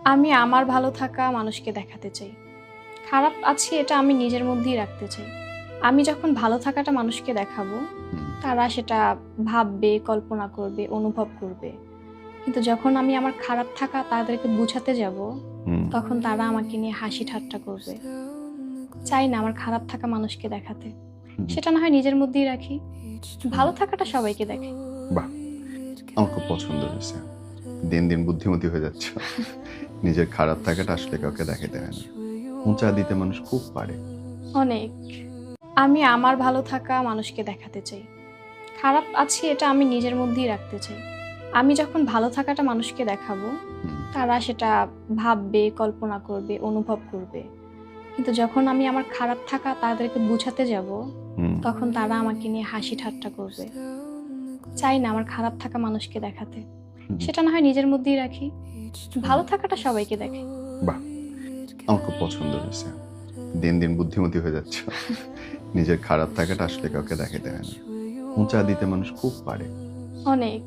আমি আমার ভালো থাকা মানুষকে দেখাতে চাই। খারাপ আছি এটা আমি নিজের মধ্যেই রাখতে চাই। আমি যখন ভালো থাকাটা মানুষকে দেখাবো, হুম, তারা সেটা ভাববে, কল্পনা করবে, অনুভব করবে। কিন্তু যখন আমি আমার খারাপ থাকা তাদেরকে বুঝাতে যাব, হুম, তখন তারা আমাকে নিয়ে হাসি ঠাট্টা করবে। চাই না আমার খারাপ থাকা মানুষকে দেখাতে। হুম। সেটা না হয় নিজের মধ্যেই রাখি। ভালো থাকাটা সবাইকে দেখাই। বাহ! আমার খুব পছন্দ হয়েছে। দিন, দিন বুদ্ধিমতী হয়ে যাচ্ছ। নিজের খারাপ থাকাটা আসলে কাউকে দেখাতে হয় না। উঁচা দিতে মানুষ খুব পারে। অনেক। আমি আমার ভালো থাকা মানুষকে দেখাতে চাই। খারাপ আছি এটা আমি নিজের মধ্যেই রাখতে চাই। আমি যখন ভালো থাকাটা মানুষকে দেখাবো, হুম, তারা সেটা ভাববে, কল্পনা করবে, অনুভব করবে। কিন্তু যখন আমি আমার খারাপ থাকা তাদেরকে বুঝাতে যাব, হুম, তখন তারা আমাকে নিয়ে হাসি ঠাট্টা করবে। চাই না আমার খারাপ থাকা মানুষকে দেখাতে। হুম। সেটা না হয় নিজের মধ্যেই রাখি। ভালো থাকাটা সবাইকে দেখাই। বাহ! আমার খুব পছন্দ হয়েছে। দিন, দিন বুদ্ধিমতী হয়ে যাচ্ছ। নিজের খারাপ থাকাটা আসলে কাউকে দেখাতে হয় না। উঁচা দিতে মানুষ খুব পারে। অনেক।